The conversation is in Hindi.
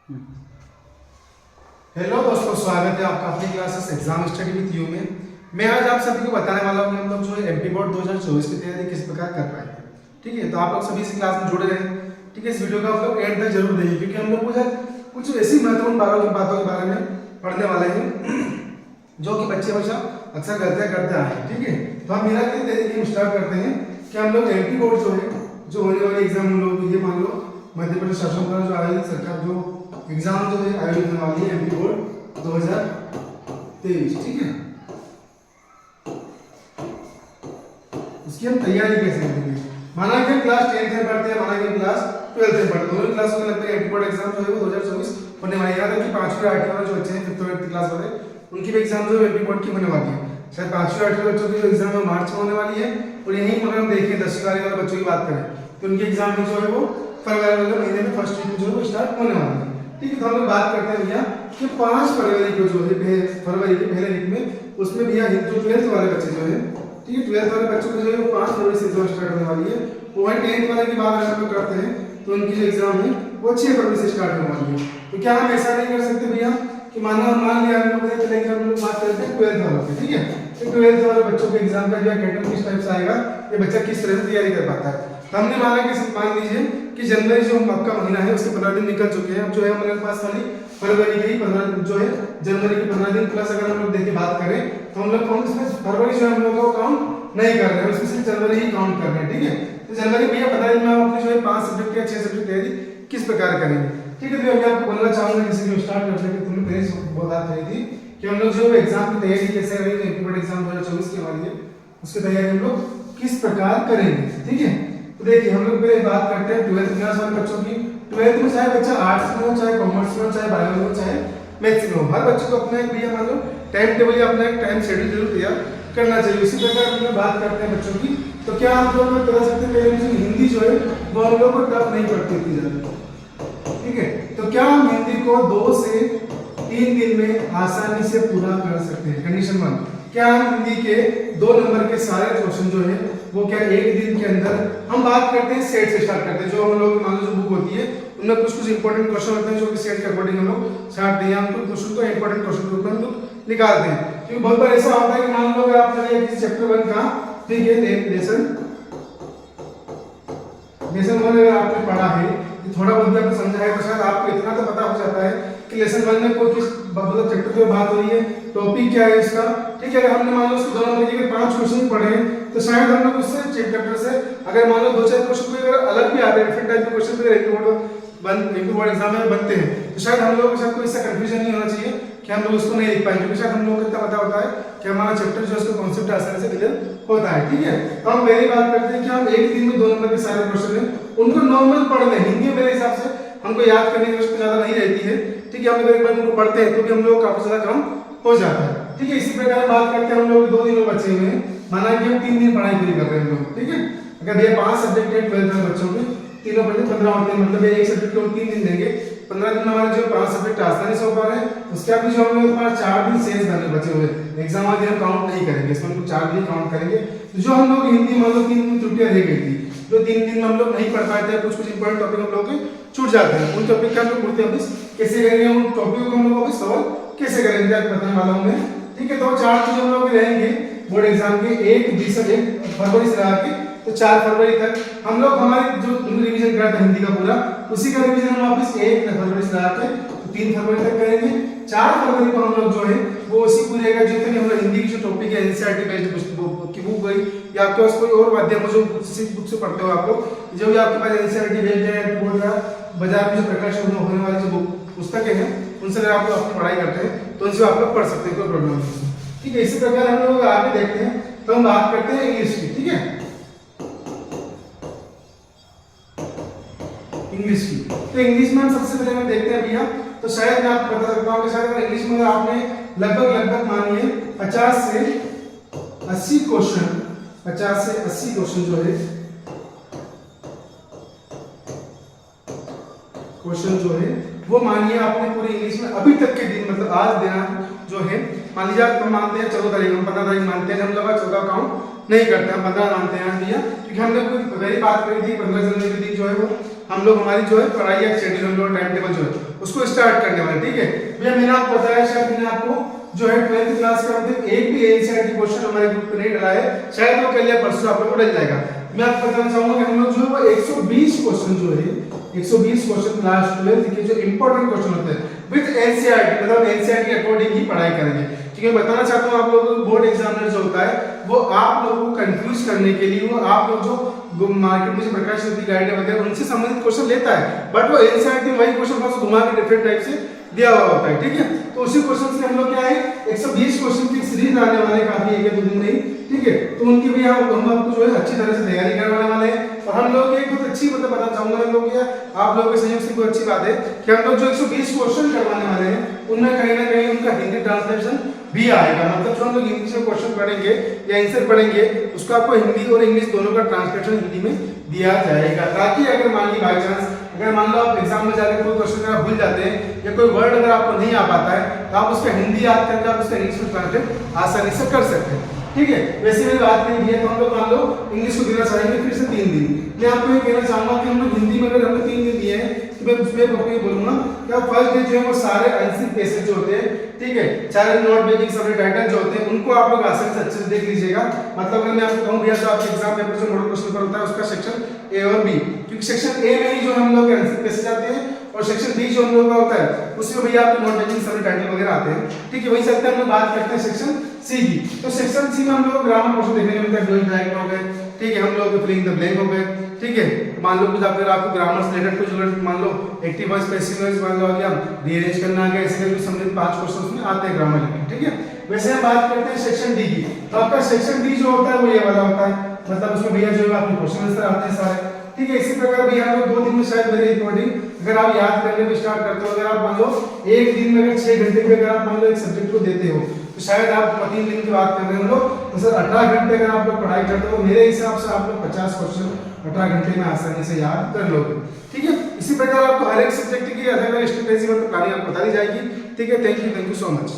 हेलो दोस्तों, स्वागत है आपका अपनी classes exam study with you में। मैं आज आप सभी को बताने वाला हूं कि हम लोग जो है एमपी बोर्ड 2024 की तैयारी किस प्रकार कर पाएंगे। ठीक है, तो आप लोग सभी इस क्लास में जुड़े रहें। ठीक है, इस वीडियो को आप लोग एंड तक जरूर देखिए, क्योंकि हम लोग कुछ ऐसी महत्वपूर्ण बातों के बारे में पढ़ने वाले हैं जो कि बच्चे हमेशा अक्सर करते आए हैं। ठीक है, तो हम मेरा तैयारी स्टार्ट करते हैं कि हम लोग एमपी बोर्ड जो है, जो होने वाले एग्जाम हम लोग ये मान लो मध्य प्रदेश शासन द्वारा जो आयोजित सरकार जो एग्जाम जो है आयोजित होने वाली है एमपी बोर्ड 2023। ठीक है, उसकी हम तैयारी कैसे करेंगे। माना कि हम क्लास 10th में पढ़ते हैं, माना कि हम क्लास 12th में पढ़ते हैं, दोनों क्लास में लगता है एमपी बोर्ड एग्जाम जो है वो 2024 होने वाली है। याद है कि 5वीं 8वीं वाले जो बच्चे हैं 5th और 8th क्लास वाले, उनकी भी एग्जाम जो एमपी बोर्ड की होने वाली है। शायद 5वीं 8वीं बच्चों की जो एग्जाम है मार्च में होने वाली है, और यहीं अगर हम देखें 10वीं वाले बच्चों की बात करें तो उनकी एग्जाम जो है वो फरवरी वाले महीने में फर्स्ट वीक में जो है वो स्टार्ट होने वाली है। ठीक है, तो हम लोग बात करते हैं भैया कि 5 फरवरी को जो है फरवरी के पहले वीक में उसमें भैया जो 12th वाले बच्चे जो है, ठीक है, 12th वाले बच्चों को जो है 5 फरवरी से एग्जाम स्टार्ट होने वाली है। वो 10th वाले की बात अगर हम लोग करते हैं तो उनकी जो एग्जाम है वो 6 फरवरी से स्टार्ट होने वाली है। तो क्या हम ऐसा नहीं कर सकते भैया कि मान लिया हम लोग चलेंगे, हम लोग बात करते हैं 12th वालों की। ठीक है, तो 12th वाले बच्चों के एग्जाम का जो पैटर्न किस टाइप से आएगा, ये बच्चा किस तरह से तैयारी कर पाता है। तो हमने माना कि मान लीजिए कि जनवरी जो आपका महीना है उसके 15 दिन निकल चुके हैं। अब जो है हमारे पास खाली फरवरी के ही 15 जो है जनवरी के 15 दिन प्लस अगर हम लोग देख के बात करें तो हम लोग कौन इसमें फरवरी जो है हम लोग को काउंट नहीं कर रहे हैं, उसमें सिर्फ जनवरी ही काउंट कर रहे हैं। ठीक है, तो जनवरी भैया 15 दिन में आप अपने जो है 5 सब्जेक्ट या 6 सब्जेक्ट तैयारी किस प्रकार करेंगे। ठीक है, तो मैं आपको बोलना चाहूंगा जैसे कि स्टार्ट करते हैं, तुमने पहले बहुत बात कही थी कि हम लोग जो एग्जाम की तैयारी कैसे करेंगे, एमपी बोर्ड एग्जाम 2024 की हमारी है उसकी तैयारी हम लोग किस प्रकार करेंगे। ठीक है, तो देखिए हम लोग पहले बात करते हैं 12th क्लास वाले बच्चों की। 12th में चाहे बच्चा आर्ट्स में हो, चाहे कॉमर्स में हो, चाहे बायो में हो, चाहे मैथ्स में हो, हर बच्चे को अपना एक भैया मान लो टाइम टेबल या अपना एक टाइम शेड्यूल जरूर तैयार करना चाहिए। इसी प्रकार हम लोग बात करते हैं बच्चों की, तो क्या हम लोग बता सकते हैं पहले हिंदी जो है वो हम लोग को टफ नहीं पड़ती थी ज्यादा। ठीक है, तो क्या हम हिंदी को 2 से 3 दिन में आसानी से पूरा कर सकते हैं। कंडीशन 1, क्या हम हिंदी के 2 नंबर के सारे क्वेश्चन जो है वो क्या 1 दिन के अंदर, हम बात करते हैं सेट से स्टार्ट करते हैं, जो हम लोग मान लो जो बुक होती है उनमें कुछ इंपॉर्टेंट क्वेश्चन होते हैं जो कि सेट के अकॉर्डिंग हम लोग छाट दिए, हम लोग क्वेश्चन को इंपॉर्टेंट क्वेश्चन के ऊपर हम लोग निकालते हैं। क्योंकि बहुत बार ऐसा होता है कि मान लो अगर आपने किसी चैप्टर 1 का, ठीक है, लेसन 1 अगर आपने पढ़ा है, थोड़ा बहुत भी आपने समझा है, तो शायद आपको इतना तो पता हो जाता है कि लेसन 1 में कोई किस मतलब चैप्टर पे बात हो रही है, टॉपिक क्या है इसका। ठीक है, अगर हमने मान लो उसके 2 नंबर के 5 क्वेश्चन पढ़े हैं तो शायद हम लोग उससे चैप्टर से अगर मान लो 2-4 क्वेश्चन कोई अगर अलग भी आते हैं, डिफरेंट टाइप के क्वेश्चन पे एमपी बोर्ड एग्जाम में बनते हैं, तो शायद हम लोग के साथ कोई ऐसा कंफ्यूजन नहीं होना चाहिए कि हम लोग उसको नहीं लिख पाएंगे, क्योंकि शायद हम लोग को इतना पता होता है कि हमारा चैप्टर जो है उसका कॉन्सेप्ट आसानी से क्लियर होता है। ठीक है, तो हम पहली बात करते हैं कि हम एक दिन में 2 नंबर के सारे क्वेश्चन हैं उनको नॉर्मल पढ़ लें। हिंदी मेरे हिसाब से हमको याद करने की जरूरत ज्यादा नहीं रहती है। ठीक है, हम अगर एक बार उनको पढ़ते हैं तो भी हम लोग काफी ज्यादा काम हो जाता है। ठीक है, इसी प्रकार बात करते हैं हम लोग 2 दिन बचे हुए हैं, माना कि हम 3 दिन पढ़ाई पूरी कर रहे हैं हम लोग। ठीक है, अगर भैया 5 सब्जेक्ट है 12th में बच्चों के, तीनों पढ़ते 15 होते हैं, मतलब एक सब्जेक्ट को 3 दिन देंगे, 15 दिन में हमारे जो 5 सब्जेक्ट आसानी से हो पा रहे हैं। उसके बाद जो हम लोग 4 दिन शेष बचे हुए एग्जाम आदि हम काउंट नहीं करेंगे, इसमें हम 4 दिन काउंट करेंगे। तो जो हम लोग हिंदी मान लो 3 दिन छुट्टियां रह गई थी, जो 3 दिन में हम लोग नहीं पढ़ पाए थे, कुछ इंपॉर्टेंट टॉपिक हम लोग के छूट जाते हैं, उन टॉपिक का हम लोग पूर्ति वापस कैसे करेंगे, उन टॉपिक को हम लोग वापस कवर कैसे करेंगे आज बताने वाला हूं मैं। ठीक है, तो 4 चीजें हम लोग रहेंगे बोर्ड एग्जाम के 1 फरवरी से लगा के तो 4 फरवरी तक हम लोग हमारी जो रिवीजन करते हैं हिंदी का पूरा, उसी का रिवीजन हम वापस 1 फरवरी से लगा के तो 3 फरवरी तक करेंगे। 4 फरवरी को हम लोग जो है वो उसी पूरे का जितने हम लोग हिंदी की जो टॉपिक है एनसीईआरटी बेस्ड की बुक गई या आपके पास कोई और माध्यम जो बुक से पढ़ते हो आप लोग, जो भी आपके पास एनसीईआरटी बेस्ड है, बोर्ड का बाजार में जो प्रकाशित होने वाली जो बुक पुस्तकें हैं उनसे अगर आप लोग अपनी पढ़ाई करते हैं तो उनसे आप लोग पढ़ सकते हैं, कोई प्रॉब्लम नहीं। ठीक है, इसी प्रकार हम लोग आगे देखते हैं, तो हम बात करते हैं इंग्लिश की। ठीक है, इंग्लिश की, तो इंग्लिश में हम सबसे पहले हम देखते हैं भैया, तो शायद मैं आपको बता सकता हूं कि शायद इंग्लिश में आपने लगभग मानिए 50 से 80 क्वेश्चन, 50 से 80 क्वेश्चन जो है वो मानिए आपने पूरी इंग्लिश में अभी तक के दिन मतलब आज दिन जो है, मान लीजिए आप मानते हैं 14 तारीख, हम 15 तारीख मानते हैं, हम लोग 14 काउंट नहीं करते, हम 15 मानते हैं भैया, क्योंकि हमने कोई पहली बात करी थी 15 जनवरी के दिन जो है वो हम लोग हमारी जो है पढ़ाई या शेड्यूल हम लोग टाइम टेबल जो है उसको स्टार्ट करने वाले, ठीक है भैया। मैंने आपको बताया, शायद मैंने आपको जो है 12th क्लास का मतलब एक भी एनसीईआरटी क्वेश्चन हमारे ग्रुप पे नहीं डला है, शायद वो कल या परसों आप लोग को डल जाएगा। मैं आपको बताना चाहूंगा कि हम लोग जो है वो 120 क्वेश्चन जो है 120 क्वेश्चन क्लास 12th के जो इंपॉर्टेंट क्वेश्चन होते हैं विद एनसीईआरटी, मतलब एनसीईआरटी के अकॉर्डिंग ही पढ़ाई करेंगे। क्योंकि मैं बताना चाहता हूं आप लोगों को बोर्ड एग्जामिनर जो होता है वो आप लोगों को कंफ्यूज करने के लिए, वो आप लोग जो मार्केट में जो प्रकाश शक्ति गाइड वगैरह उनसे संबंधित क्वेश्चन लेता है, बट वो एनसीईआरटी में वही क्वेश्चन बस घुमा के डिफरेंट टाइप से दिया हुआ होता है, ठीक है। तो उसी क्वेश्चन से हम लोग क्या है 120 क्वेश्चन की सीरीज आने वाले काफी एक या दो दिन में ही, ठीक है। तो उनकी भी हम आपको जो है अच्छी तरह से तैयारी करवाने वाले हैं। और हम लोग एक बहुत अच्छी मतलब बताना चाहूंगा मैं लोग, आप लोगों के सहयोग से कोई अच्छी बात है कि हम लोग जो 120 क्वेश्चन करवाने वाले हैं उनमें कहीं ना कहीं उनका हिंदी ट्रांसलेशन भी आएगा। मतलब जो हम लोग इंग्लिश में क्वेश्चन पढ़ेंगे या आंसर पढ़ेंगे उसको आपको हिंदी और इंग्लिश दोनों का ट्रांसलेशन हिंदी में दिया जाएगा, ताकि अगर मान ली बाई चांस अगर मान लो आप एग्जाम में जाकर कोई क्वेश्चन अगर भूल जाते हैं या कोई वर्ड अगर आपको नहीं आ पाता है तो आप उसका हिंदी याद करके आप उसका इंग्लिश में ट्रांसलेट आसानी से कर सकते हैं, ठीक है। वैसे मेरी बात नहीं है तो हम लोग मान लो इंग्लिश को देना चाहेंगे फिर से 3 दिन। मैं आपको ये कहना चाहूंगा कि हम लोग हिंदी में अगर हमने 3 दिन दिए हैं तो मैं उसमें आपको ये बोलूंगा कि फर्स्ट डे जो है वो सारे आंसर पेसेज जो होते हैं, ठीक है, चाहे नोट बेसिक सब टाइटल जो होते हैं उनको आप लोग आसानी से अच्छे से देख लीजिएगा। मतलब अगर मैं आपको कहूं भैया तो आपके एग्जाम पेपर जो मॉडल क्वेश्चन पेपर होता है उसका सेक्शन ए और बी, क्योंकि सेक्शन ए में ही जो हम लोग आंसर पेसेज आते हैं और सेक्शन बी जो हम लोग का होता है उसमें भैया आपके नोट बेसिक सब टाइटल वगैरह आते हैं, ठीक है। वही सकते हम लोग बात करते हैं सेक्शन सी की। तो सेक्शन सी में हम लोग ग्रामर क्वेश्चन देखने को मिलता है, ड्राइंग डायग्राम हो गए, ठीक है, हम लोग फिलिंग द ब्लैंक हो गए, ठीक है। मान लो कुछ अगर आपको ग्रामर से रिलेटेड कुछ अगर मान लो एक्टिव वॉइस पैसिव वॉइस मान लो आ गया, रीअरेंज करना आ गया, ऐसे करके संबंधित 5 क्वेश्चन उसमें आते हैं ग्रामर रिलेटेड, ठीक है। वैसे हम बात करते हैं सेक्शन डी की। तो आपका सेक्शन डी जो होता है वो ये वाला होता है, मतलब उसमें भैया जो है आपके क्वेश्चन आंसर आते हैं सारे, ठीक है। इसी प्रकार भैया हम लोग 2 दिन में शायद मेरे अकॉर्डिंग अगर आप याद करने में स्टार्ट करते हो, अगर आप मान लो एक दिन में अगर 6 घंटे में अगर आप मान लो एक सब्जेक्ट को देते हो तो शायद आप 3 दिन की बात कर रहे हो लोग तो सर 18 घंटे अगर आप लोग पढ़ाई करते हो मेरे हिसाब से आप लोग 50 क्वेश्चन 18 घंटे में आसानी से याद कर लोगे, ठीक है। इसी प्रकार आपको हर एक सब्जेक्ट की अलग अलग स्ट्रेटेजी मतलब प्लानिंग आपको बताई जाएगी, ठीक है। Thank you so much.